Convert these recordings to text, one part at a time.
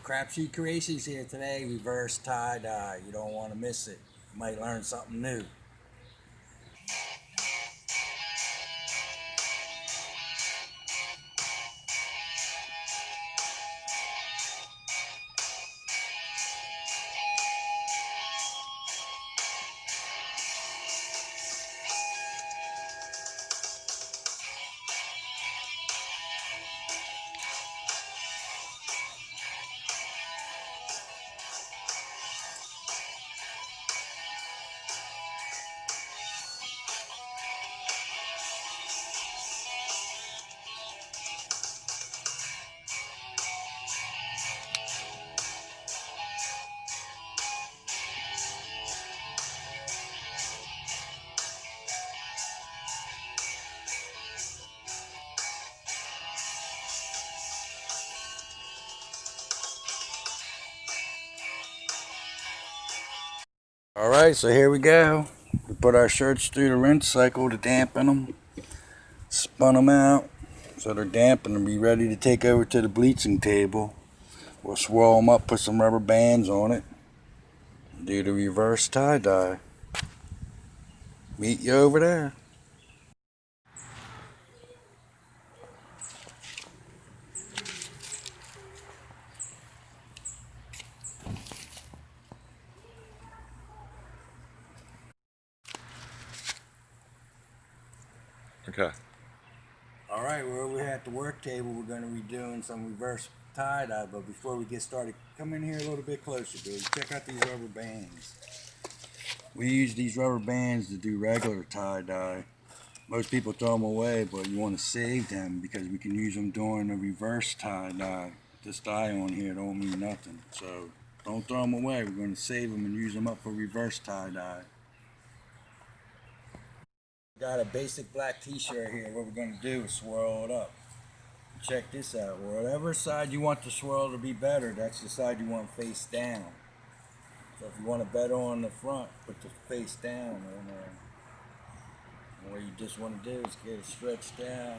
Crapshoot Creations here today, reverse tie-dye. You don't want to miss it. You might learn something new. Alright, so here we go. We put our shirts through the rinse cycle to dampen them. Spun them out so they're dampened and be ready to take over to the bleaching table. We'll swirl them up, put some rubber bands on it. Do the reverse tie-dye. Meet you over there. Okay. Alright, we're over here at the work table. We're going to be doing some reverse tie-dye, but before we get started, come in here a little bit closer, dude. Check out these rubber bands. We use these rubber bands to do regular tie-dye. Most people throw them away, but you want to save them because we can use them during the reverse tie-dye. This dye on here don't mean nothing, so don't throw them away. We're going to save them and use them up for reverse tie-dye. Got a basic black t-shirt here. What we're going to do is swirl it up. Check this out. Whatever side you want the swirl to be better, that's the side you want face down. So if you want it better on the front, put the face down on there. And what you just want to do is get it stretched down.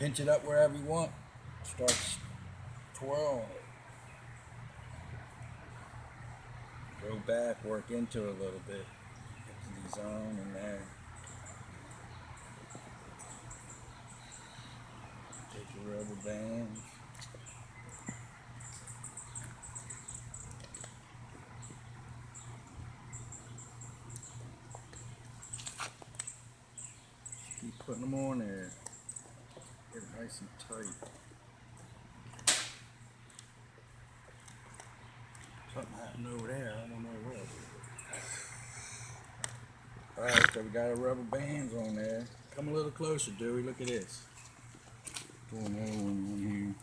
Pinch it up wherever you want. Start twirling it. Go back, work into it a little bit. Get to the zone in there. Take your rubber bands. Keep putting them on there. Get it nice and tight. Something happened over there. I don't know what. Alright, so we got our rubber bands on there. Come a little closer, Dewey. Look at this. Throw another one on here.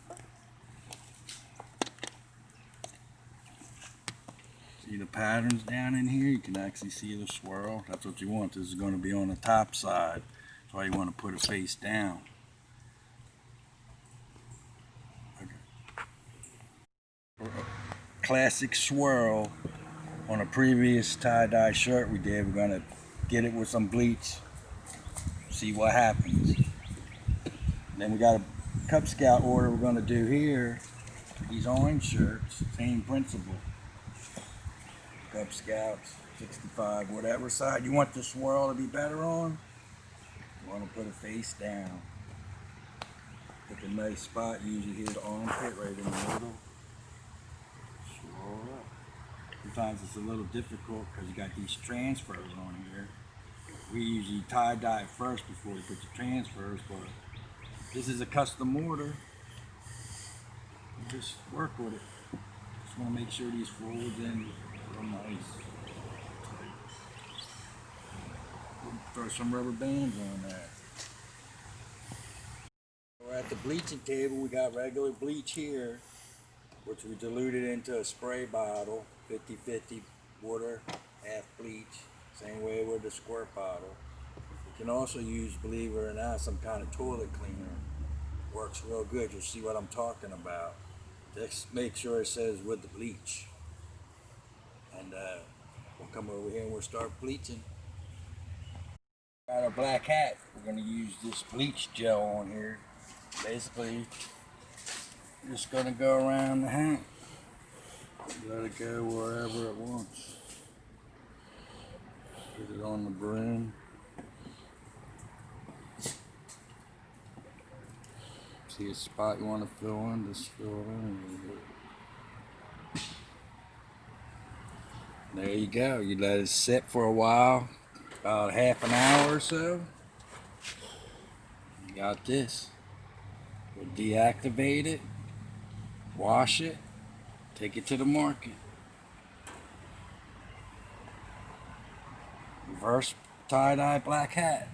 See the patterns down in here? You can actually see the swirl. That's what you want. This is going to be on the top side. That's why you want to put it face down. Okay. Classic swirl on a previous tie-dye shirt we did. We're going to get it with some bleach. See what happens. Then we got a Cub Scout order we're going to do here. These orange shirts. Same principle. Cub Scouts, 65, whatever side you want the swirl to be better on, you want to put it face down. Pick a nice spot, usually here the armpit right in the middle. Swirl up. Sometimes it's a little difficult because you got these transfers on here. We usually tie-dye first before we put the transfers, but this is a custom order. You just work with it. Just want to make sure these folds in real nice. Throw some rubber bands on that. We're at the bleaching table. We got regular bleach here, which we diluted into a spray bottle, 50-50 water, half bleach. Same way with the squirt bottle. You can also use, believe it or not, some kind of toilet cleaner. Works real good. You'll see what I'm talking about. Just make sure it says with the bleach. And we'll come over here and we'll start bleaching. Got our black hat. We're going to use this bleach gel on here. Basically, Just gonna go around the hat. Let it go wherever it wants. Put it on the brim. See a spot you want to fill in, just fill it in a little bit. There you go. You let it sit for a while, about half an hour or so. You got this. We'll deactivate it, wash it, take it to the market. Reverse tie-dye black hat.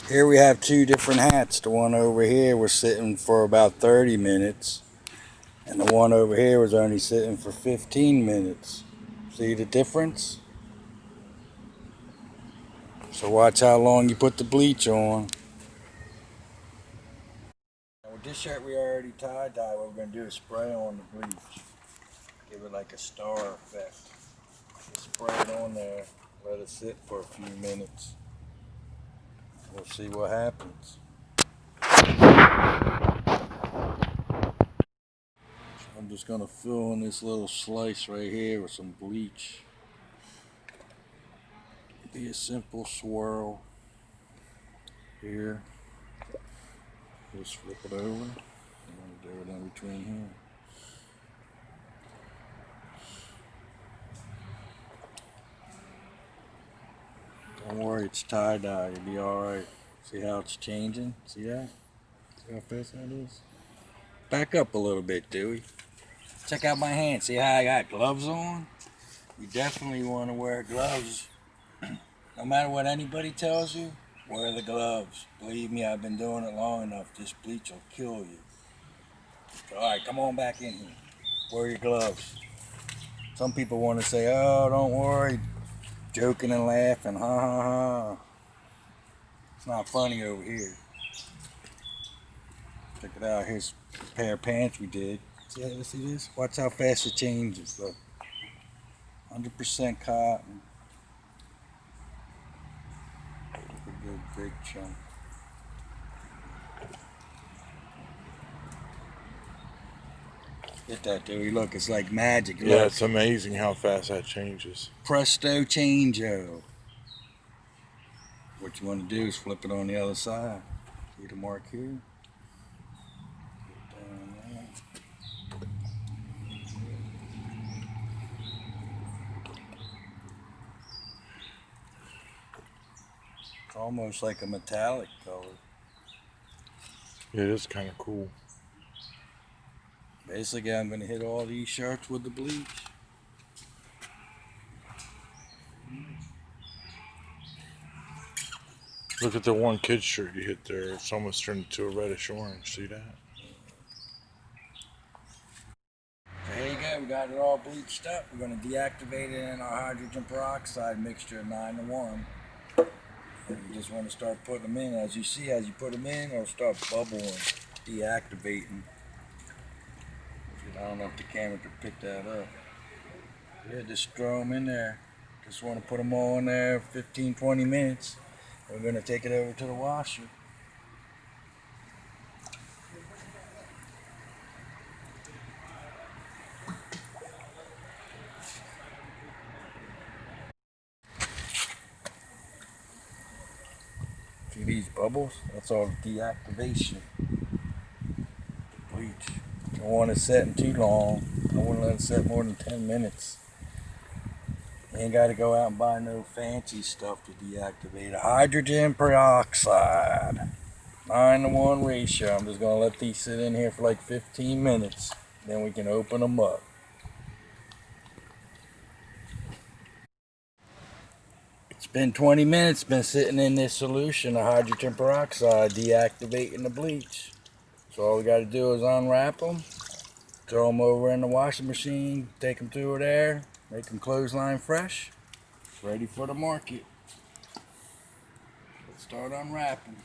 Here we have two different hats. The one over here was sitting for about 30 minutes. And the one over here was only sitting for 15 minutes. See the difference? So watch how long you put the bleach on. Now with this shirt we already tie-dye, what we're going to do is spray on the bleach. Give it like a star effect. Spray it on there, let it sit for a few minutes. We'll see what happens. So I'm just going to fill in this little slice right here with some bleach. Be a simple swirl here. Just flip it over. I'm going to do it in between here. Don't worry, it's tie-dye. You'll be alright. See how it's changing? See that? See how fast that is? Back up a little bit, Dewey. Check out my hand. See how I got gloves on? You definitely want to wear gloves. No matter what anybody tells you, wear the gloves. Believe me, I've been doing it long enough. This bleach will kill you. Alright, come on back in here. Wear your gloves. Some people want to say, oh, don't worry. Joking and laughing. Ha ha ha. It's not funny over here. Check it out. Here's a pair of pants we did. See this? Watch how fast it changes. Look. 100% cotton. A good big chunk. Get that, Dewey. Look, it's like magic. Yeah, look. It's amazing how fast that changes. Presto changeo. What you want to do is flip it on the other side. See the mark here? Down there. It's almost like a metallic color. Yeah, it is kind of cool. Basically, I'm going to hit all these shirts with the bleach. Look at the one kid's shirt you hit there. It's almost turned into a reddish orange. See that? So here you go. We got it all bleached up. We're going to deactivate it in our hydrogen peroxide mixture of 9-to-1. And you just want to start putting them in. As you see, as you put them in, it'll start bubbling, deactivating. I don't know if the camera can pick that up. Yeah, just throw them in there. Just want to put them all in there 15-20 minutes. We're going to take it over to the washer. See these bubbles? That's all deactivation. Bleach. Don't want it setting too long. I wouldn't let it set more than 10 minutes. You ain't got to go out and buy no fancy stuff to deactivate it. Hydrogen peroxide. 9-to-1 ratio. I'm just going to let these sit in here for like 15 minutes. Then we can open them up. It's been 20 minutes, been sitting in this solution of hydrogen peroxide, deactivating the bleach. So all we got to do is unwrap them, throw them over in the washing machine, take them through there, make them clothesline fresh, ready for the market. Let's start unwrapping.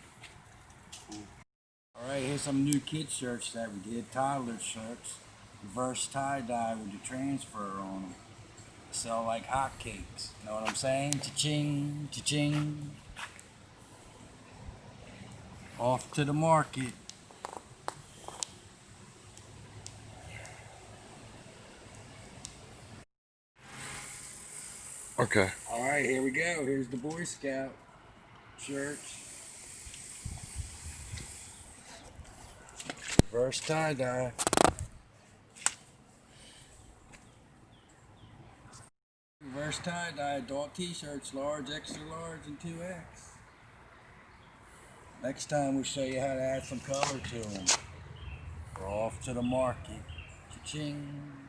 Alright, here's some new kid shirts that we did, toddler shirts, reverse tie-dye with the transfer on them. Sell like hotcakes, know what I'm saying? Cha-ching, cha-ching. Off to the market. Okay. Alright, here we go. Here's the Boy Scout shirts. Reverse tie-dye. Reverse tie-dye adult t-shirts, large, extra large, and 2X. Next time we'll show you how to add some color to them. We're off to the market. Cha-ching.